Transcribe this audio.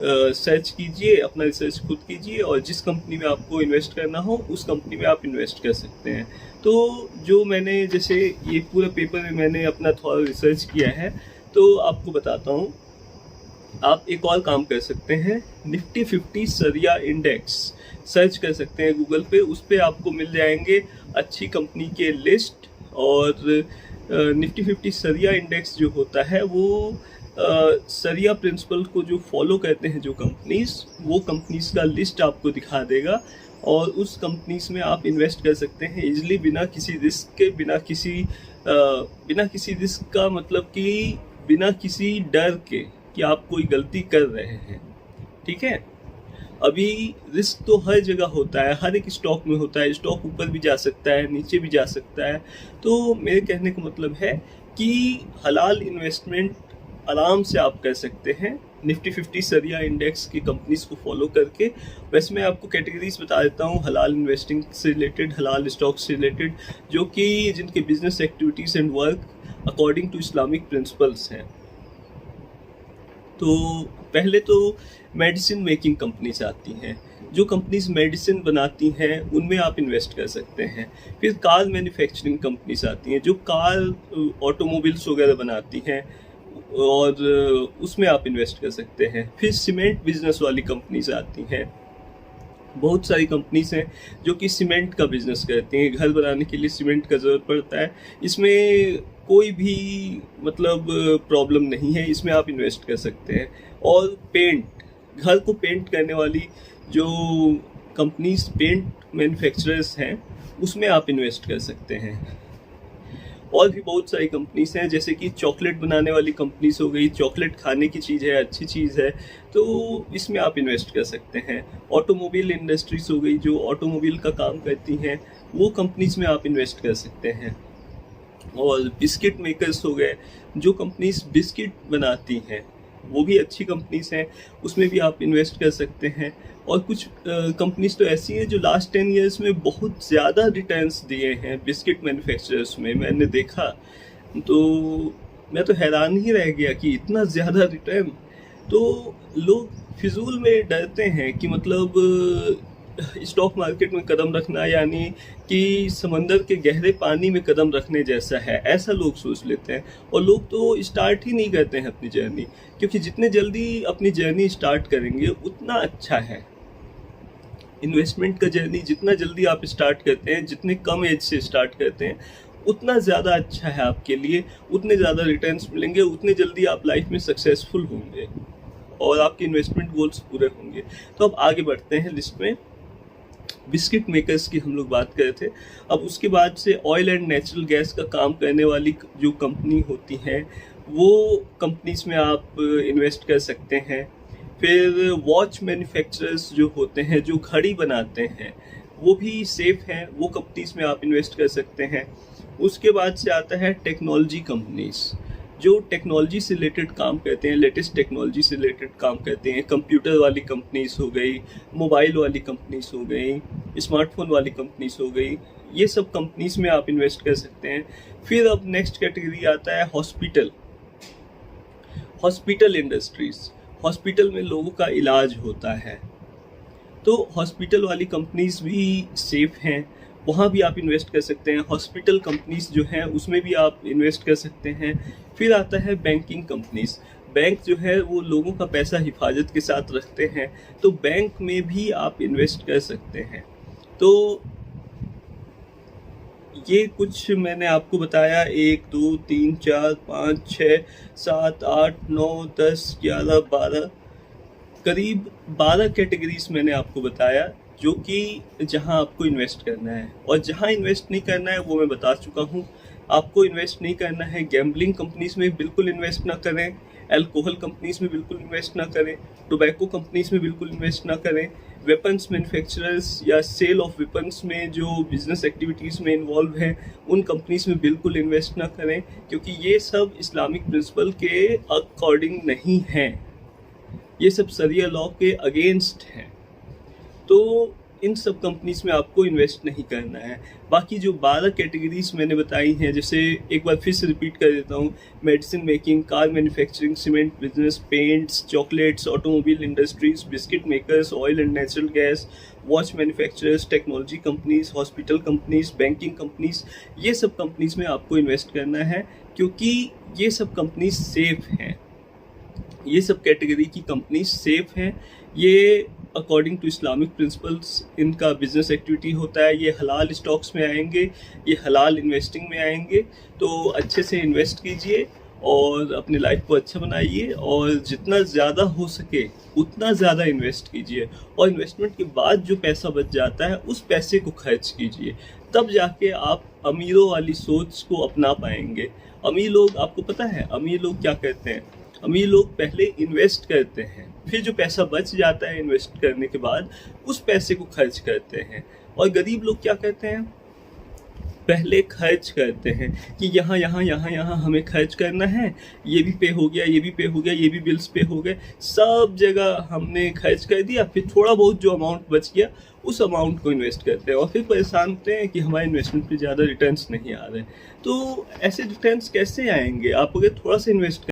Search कीजिए, अपना research खुद कीजिए और जिस कंपनी में आपको इन्वेस्ट करना हो उस कंपनी में आप इन्वेस्ट कर सकते हैं। तो जो मैंने जैसे ये पूरा पेपर में मैंने अपना थोड़ा रिसर्च किया है, तो आपको बताता हूँ। आप एक और काम कर सकते हैं, निफ्टी 50 सरिया इंडेक्स सर्च कर सकते हैं गूगल पे। उस पर आपको मिल जाएंगे अच्छी कंपनी के लिस्ट। और निफ्टी 50 सरिया इंडेक्स जो होता है वो सरिया प्रिंसिपल को जो फॉलो करते हैं जो कंपनीज, वो कंपनीज का लिस्ट आपको दिखा देगा और उस कंपनीज में आप इन्वेस्ट कर सकते हैं इजीली, बिना किसी रिस्क के, बिना किसी रिस्क का मतलब कि बिना किसी डर के कि आप कोई गलती कर रहे हैं। ठीक है, अभी रिस्क तो हर जगह होता है, हर एक स्टॉक में होता है। स्टॉक ऊपर भी जा सकता है, नीचे भी जा सकता है। तो मेरे कहने का मतलब है कि हलाल इन्वेस्टमेंट आराम से आप कर सकते हैं निफ्टी 50 सरिया इंडेक्स की कंपनीज को फॉलो करके। वैसे मैं आपको कैटेगरीज बता देता हूँ हलाल इन्वेस्टिंग से रिलेटेड, हलाल स्टॉक से रिलेटेड, जो कि जिनके business activities and work according to Islamic principles हैं। तो पहले तो मेडिसिन मेकिंग कंपनीज आती हैं। जो कंपनीज मेडिसिन बनाती हैं उनमें आप इन्वेस्ट कर सकते हैं। फिर कार मैन्युफैक्चरिंग कंपनीज आती हैं जो कार ऑटोमोबाइल्स वगैरह बनाती हैं और उसमें आप इन्वेस्ट कर सकते हैं। फिर सीमेंट बिजनेस वाली कंपनीज आती हैं। बहुत सारी कंपनीज हैं जो कि सीमेंट का बिजनेस करती हैं। घर बनाने के लिए सीमेंट का ज़रूरत पड़ता है, इसमें कोई भी मतलब प्रॉब्लम नहीं है, इसमें आप इन्वेस्ट कर सकते हैं। और पेंट, घर को पेंट करने वाली जो कंपनीज, पेंट मैन्युफैक्चरर्स हैं, उसमें आप इन्वेस्ट कर सकते हैं। और भी बहुत सारी कंपनीज हैं, जैसे कि चॉकलेट बनाने वाली कंपनीज हो गई। चॉकलेट खाने की चीज़ है, अच्छी चीज़ है, तो इसमें आप इन्वेस्ट कर सकते हैं। ऑटोमोबाइल इंडस्ट्रीज हो गई, जो ऑटोमोबाइल का काम करती हैं, वो कंपनीज में आप इन्वेस्ट कर सकते हैं। और बिस्किट मेकर्स हो गए, जो कंपनीज बिस्किट बनाती हैं, वो भी अच्छी कंपनीज हैं, उसमें भी आप इन्वेस्ट कर सकते हैं। और कुछ कंपनीज तो ऐसी हैं जो लास्ट 10 ईयर्स में बहुत ज़्यादा रिटर्न्स दिए हैं बिस्किट मैन्युफैक्चरर्स में। मैंने देखा तो मैं तो हैरान ही रह गया कि इतना ज़्यादा रिटर्न। तो लोग फिजूल में डरते हैं कि मतलब स्टॉक मार्केट में कदम रखना यानी कि समंदर के गहरे पानी में कदम रखने जैसा है, ऐसा लोग सोच लेते हैं। और लोग तो स्टार्ट ही नहीं करते हैं अपनी जर्नी, क्योंकि जितने जल्दी अपनी जर्नी स्टार्ट करेंगे उतना अच्छा है। इन्वेस्टमेंट का जर्नी जितना जल्दी आप स्टार्ट करते हैं, जितने कम एज से स्टार्ट करते हैं, उतना ज़्यादा अच्छा है आपके लिए। उतने ज़्यादा रिटर्न्स मिलेंगे, उतने जल्दी आप लाइफ में सक्सेसफुल होंगे और आपके इन्वेस्टमेंट गोल्स पूरे होंगे। तो अब आगे बढ़ते हैं लिस्ट में। बिस्किट मेकर्स की हम लोग बात कर रहे थे। अब उसके बाद से ऑयल एंड नेचुरल गैस का काम करने वाली जो कंपनी होती हैं, वो कंपनीज में आप इन्वेस्ट कर सकते हैं। फिर वॉच मैन्युफैक्चरर्स जो होते हैं, जो घड़ी बनाते हैं, वो भी सेफ हैं, वो कंपनीज में आप इन्वेस्ट कर सकते हैं। उसके बाद से आता है टेक्नोलॉजी कंपनीज, जो टेक्नोलॉजी से रिलेटेड काम करते हैं, लेटेस्ट टेक्नोलॉजी से रिलेटेड काम करते हैं। कंप्यूटर वाली कंपनीज हो गई, मोबाइल वाली कंपनीज हो गई, स्मार्टफोन वाली कंपनीज हो गई, ये सब कंपनीज में आप इन्वेस्ट कर सकते हैं। फिर अब नेक्स्ट कैटेगरी आता है हॉस्पिटल इंडस्ट्रीज। हॉस्पिटल में लोगों का इलाज होता है, तो हॉस्पिटल वाली कंपनीज भी सेफ हैं, वहाँ भी आप इन्वेस्ट कर सकते हैं। हॉस्पिटल कंपनीज जो हैं उसमें भी आप इन्वेस्ट कर सकते हैं। फिर आता है बैंकिंग कंपनीज। बैंक जो है वो लोगों का पैसा हिफाजत के साथ रखते हैं, तो बैंक में भी आप इन्वेस्ट कर सकते हैं। तो ये कुछ मैंने आपको बताया, 1 2 3 4 5 6 7 8 9 10 11 12, करीब 12 कैटेगरीज मैंने आपको बताया, जो कि जहां आपको इन्वेस्ट करना है। और जहां इन्वेस्ट नहीं करना है वो मैं बता चुका हूं। आपको इन्वेस्ट नहीं करना है गैम्बलिंग कंपनीज में, बिल्कुल इन्वेस्ट ना करें। अल्कोहल कंपनीज में बिल्कुल इन्वेस्ट ना करें। टोबैको कंपनीज में बिल्कुल इन्वेस्ट ना करें। वेपन्स मैन्युफैक्चरर्स या सेल ऑफ वेपन्स में जो बिजनेस एक्टिविटीज़ में इन्वॉल्व हैं, उन कंपनीज में बिल्कुल इन्वेस्ट ना करें, क्योंकि ये सब इस्लामिक प्रिंसिपल के अकॉर्डिंग नहीं हैं, ये सब शरिया लॉ के अगेंस्ट हैं। तो इन सब कंपनीज में आपको इन्वेस्ट नहीं करना है। बाकी जो 12 कैटेगरीज मैंने बताई हैं, जैसे एक बार फिर से रिपीट कर देता हूँ, medicine making, car manufacturing, cement business, paints, chocolates, automobile industries, biscuit makers, oil and natural gas, watch manufacturers, technology companies, hospital companies, banking companies, ये सब कंपनीज में आपको इन्वेस्ट करना है, क्योंकि ये सब कंपनीज सेफ हैं। ये सब कैटेगरी की कंपनीज सेफ हैं। ये अकॉर्डिंग टू इस्लामिक प्रिंसिपल्स इनका बिजनेस एक्टिविटी होता है। ये हलाल स्टॉक्स में आएंगे, ये हलाल इन्वेस्टिंग में आएंगे। तो अच्छे से इन्वेस्ट कीजिए और अपनी लाइफ को अच्छा बनाइए, और जितना ज़्यादा हो सके उतना ज़्यादा इन्वेस्ट कीजिए, और इन्वेस्टमेंट के बाद जो पैसा बच जाता है उस पैसे को खर्च कीजिए। तब जाके आप अमीरों वाली सोच को अपना पाएंगे। अमीर लोग, आपको पता है अमीर लोग क्या करते हैं? अमीर लोग पहले इन्वेस्ट करते हैं, फिर जो पैसा बच जाता है इन्वेस्ट करने के बाद उस पैसे को खर्च करते हैं। और गरीब लोग क्या करते हैं? पहले खर्च करते हैं कि यहाँ यहाँ यहाँ यहाँ हमें खर्च करना है, ये भी पे हो गया, ये भी पे हो गया, ये भी बिल्स पे हो गए, सब जगह हमने खर्च कर दिया। फिर थोड़ा बहुत जो अमाउंट बच गया उस अमाउंट को इन्वेस्ट करते हैं, और फिर परेशान होते हैं कि हमारे इन्वेस्टमेंट पे ज़्यादा रिटर्न्स नहीं आ रहे। तो ऐसे रिटर्न्स कैसे आएंगे? आप अगर थोड़ा सा इन्वेस्ट